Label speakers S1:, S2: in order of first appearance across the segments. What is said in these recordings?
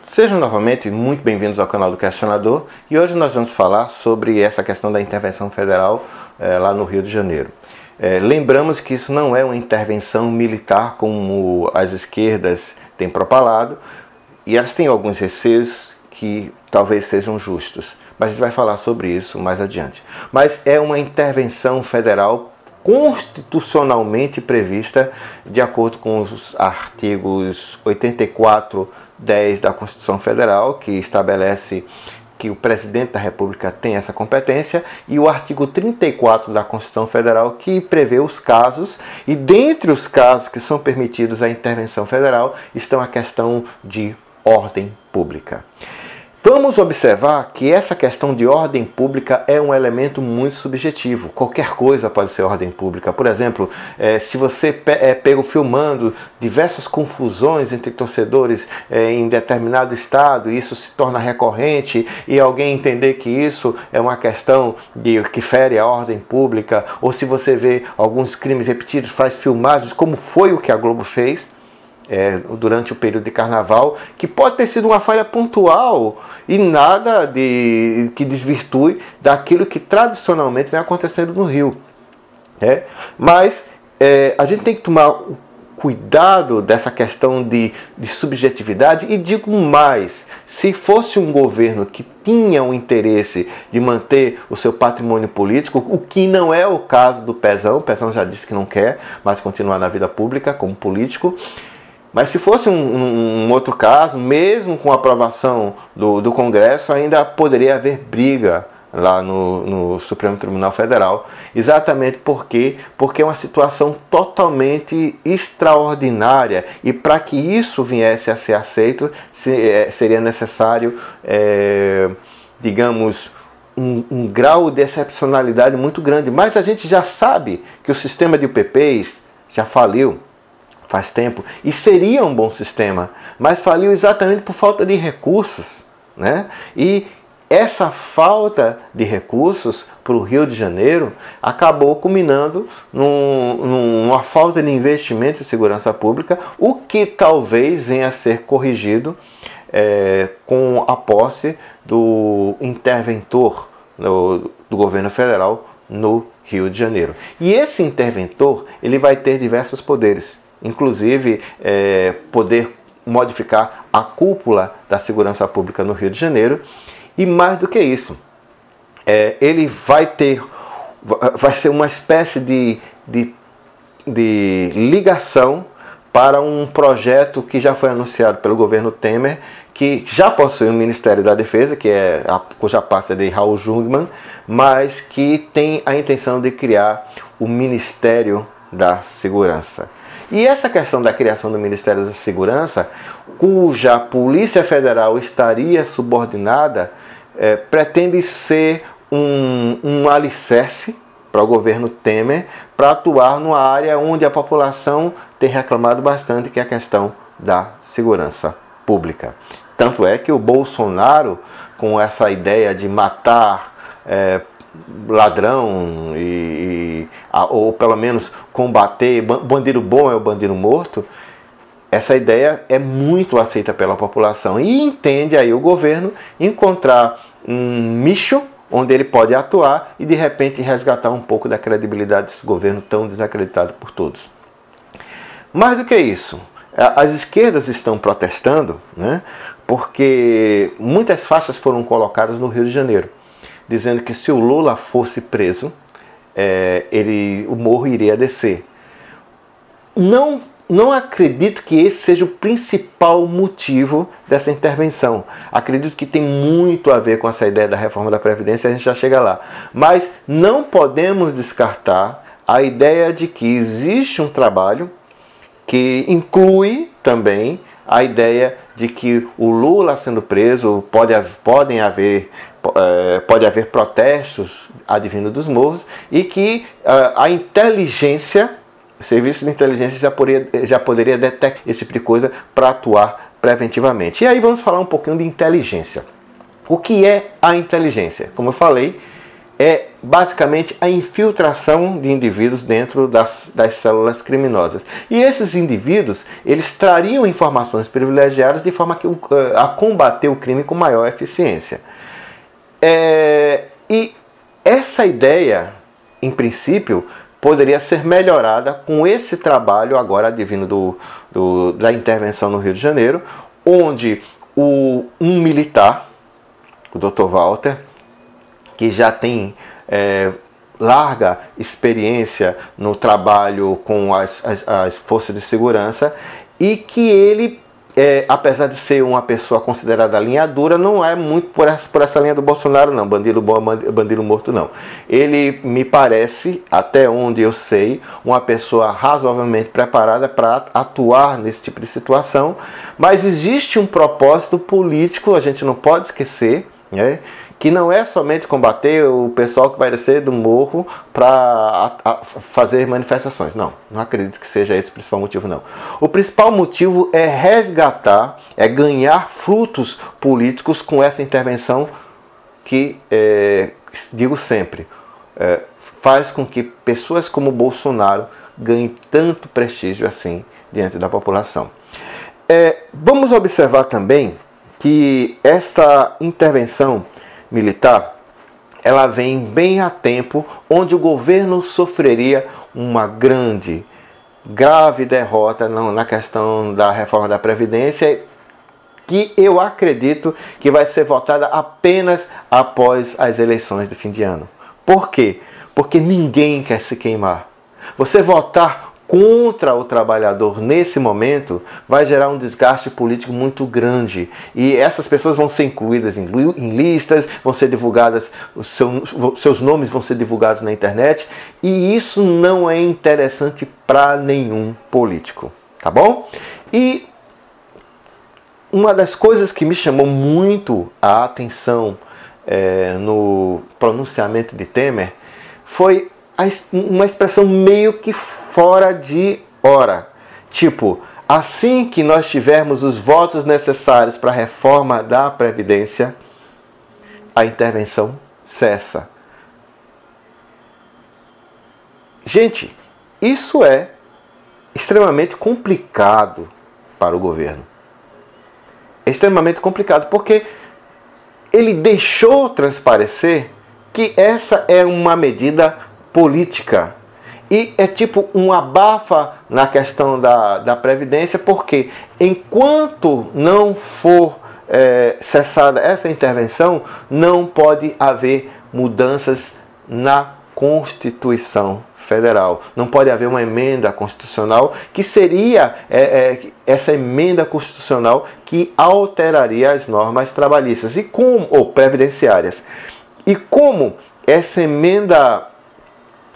S1: Sejam novamente muito bem-vindos ao canal do Questionador e hoje nós vamos falar sobre essa questão da intervenção federal lá no Rio de Janeiro. Lembramos que isso não é uma intervenção militar como as esquerdas têm propalado e elas têm alguns receios que talvez sejam justos, mas a gente vai falar sobre isso mais adiante. Mas é uma intervenção federal constitucionalmente prevista de acordo com os artigos 84(10) da Constituição Federal, que estabelece que o presidente da República tem essa competência, e o artigo 34 da Constituição Federal, que prevê os casos, e dentre os casos que são permitidos à intervenção federal estão a questão de ordem pública. Vamos observar que essa questão de ordem pública é um elemento muito subjetivo. Qualquer coisa pode ser ordem pública. Por exemplo, se você é pego filmando diversas confusões entre torcedores em determinado estado, e isso se torna recorrente, e alguém entender que isso é uma questão que fere a ordem pública, ou se você vê alguns crimes repetidos, faz filmagens, como foi o que a Globo fez, durante o período de carnaval, que pode ter sido uma falha pontual e nada que desvirtue daquilo que tradicionalmente vem acontecendo no Rio. Mas a gente tem que tomar cuidado dessa questão de subjetividade, e digo mais, se fosse um governo que tinha o interesse de manter o seu patrimônio político, o que não é o caso do Pezão, o Pezão já disse que não quer mais continuar na vida pública como político. Mas se fosse um outro caso, mesmo com a aprovação do Congresso, ainda poderia haver briga lá no Supremo Tribunal Federal, exatamente porque é uma situação totalmente extraordinária, e para que isso viesse a ser aceito, seria necessário, digamos, um grau de excepcionalidade muito grande. Mas a gente já sabe que o sistema de UPPs já faliu faz tempo, e seria um bom sistema, mas faliu exatamente por falta de recursos, né? E essa falta de recursos para o Rio de Janeiro acabou culminando numa falta de investimento em segurança pública, o que talvez venha a ser corrigido com a posse do interventor do governo federal no Rio de Janeiro. E esse interventor, ele vai ter diversos poderes, inclusive poder modificar a cúpula da segurança pública no Rio de Janeiro, e mais do que isso, ele vai ser uma espécie de ligação para um projeto que já foi anunciado pelo governo Temer, que já possui o Ministério da Defesa, cuja pasta é de Raul Jungmann, mas que tem a intenção de criar o Ministério da Segurança. E essa questão da criação do Ministério da Segurança, cuja Polícia Federal estaria subordinada, pretende ser um alicerce para o governo Temer para atuar numa área onde a população tem reclamado bastante, que é a questão da segurança pública. Tanto é que o Bolsonaro, com essa ideia de matar ladrão ou pelo menos combater, bandido bom é o bandido morto, essa ideia é muito aceita pela população, e entende aí o governo encontrar um nicho onde ele pode atuar e de repente resgatar um pouco da credibilidade desse governo tão desacreditado por todos. Mais do que isso, as esquerdas estão protestando, né, porque muitas faixas foram colocadas no Rio de Janeiro, dizendo que se o Lula fosse preso, o morro iria descer. Não acredito que esse seja o principal motivo dessa intervenção. Acredito que tem muito a ver com essa ideia da reforma da Previdência, a gente já chega lá. Mas não podemos descartar a ideia de que existe um trabalho que inclui também a ideia de que o Lula sendo preso, pode haver protestos advindo dos morros, e que a inteligência, o serviço de inteligência já poderia detectar esse tipo de coisa para atuar preventivamente. E aí vamos falar um pouquinho de inteligência. O que é a inteligência? Como eu falei, é basicamente a infiltração de indivíduos dentro das células criminosas. E esses indivíduos, eles trariam informações privilegiadas de forma a combater o crime com maior eficiência. E essa ideia, em princípio, poderia ser melhorada com esse trabalho agora advindo da intervenção no Rio de Janeiro, onde um militar, o Dr. Walter, que já tem larga experiência no trabalho com as forças de segurança, e que ele, apesar de ser uma pessoa considerada linha dura, não é muito por essa linha do Bolsonaro, não, bandido bom, bandido morto, não. Ele me parece, até onde eu sei, uma pessoa razoavelmente preparada para atuar nesse tipo de situação, mas existe um propósito político, a gente não pode esquecer, né? Que não é somente combater o pessoal que vai descer do morro para fazer manifestações. Não acredito que seja esse o principal motivo, não. O principal motivo é resgatar, é ganhar frutos políticos com essa intervenção que, digo sempre, faz com que pessoas como Bolsonaro ganhem tanto prestígio assim diante da população. Vamos observar também que essa intervenção militar, ela vem bem a tempo onde o governo sofreria uma grave derrota na questão da reforma da Previdência, que eu acredito que vai ser votada apenas após as eleições de fim de ano. Por quê? Porque ninguém quer se queimar. Você votar contra o trabalhador nesse momento vai gerar um desgaste político muito grande, e essas pessoas vão ser incluídas em listas, vão ser divulgadas, seus nomes vão ser divulgados na internet, e isso não é interessante para nenhum político, tá bom? E uma das coisas que me chamou muito a atenção no pronunciamento de Temer foi uma expressão meio que fora de hora. Tipo, assim que nós tivermos os votos necessários para a reforma da Previdência, a intervenção cessa. Gente, isso é extremamente complicado para o governo. É extremamente complicado porque ele deixou transparecer que essa é uma medida política. E é tipo um abafa na questão da Previdência, porque enquanto não for cessada essa intervenção, não pode haver mudanças na Constituição Federal. Não pode haver uma emenda constitucional que seria essa emenda constitucional que alteraria as normas trabalhistas ou previdenciárias. E como essa emenda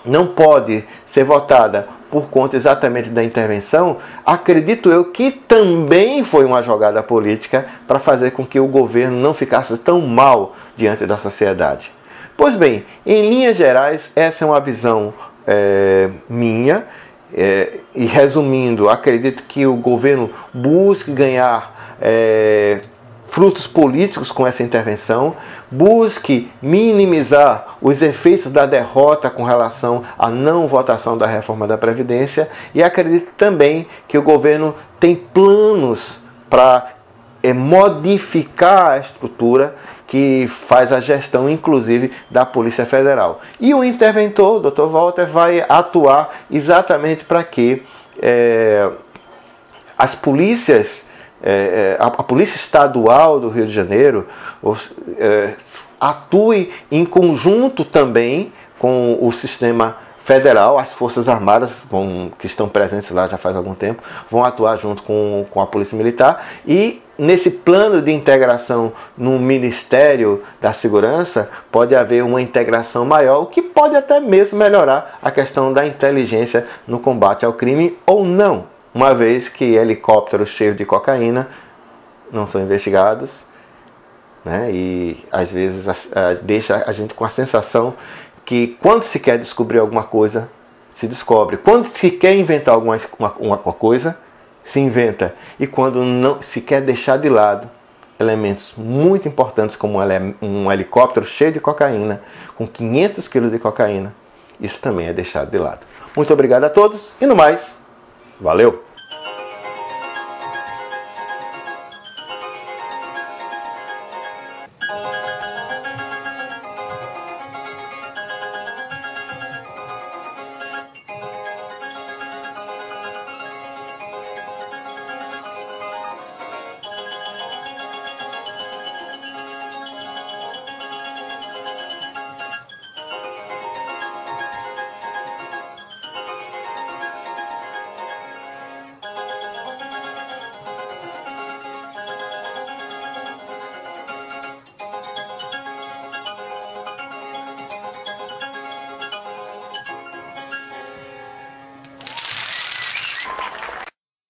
S1: não pode ser votada por conta exatamente da intervenção, acredito eu que também foi uma jogada política para fazer com que o governo não ficasse tão mal diante da sociedade. Pois bem, em linhas gerais, essa é uma visão minha, e resumindo, acredito que o governo busque ganhar frutos políticos com essa intervenção, busque minimizar os efeitos da derrota com relação à não votação da reforma da Previdência, e acredito também que o governo tem planos para modificar a estrutura que faz a gestão, inclusive, da Polícia Federal. E o interventor, o Dr. Walter, vai atuar exatamente para que as polícias, a Polícia Estadual do Rio de Janeiro atue em conjunto também com o sistema federal. As Forças Armadas, que estão presentes lá já faz algum tempo, vão atuar junto com a Polícia Militar, e nesse plano de integração no Ministério da Segurança pode haver uma integração maior, o que pode até mesmo melhorar a questão da inteligência no combate ao crime, ou não, uma vez que helicópteros cheios de cocaína não são investigados, né? E às vezes deixa a gente com a sensação que quando se quer descobrir alguma coisa, se descobre. Quando se quer inventar uma coisa, se inventa. E quando não se quer deixar de lado, elementos muito importantes como um helicóptero cheio de cocaína, com 500 quilos de cocaína, isso também é deixado de lado. Muito obrigado a todos e no mais, valeu!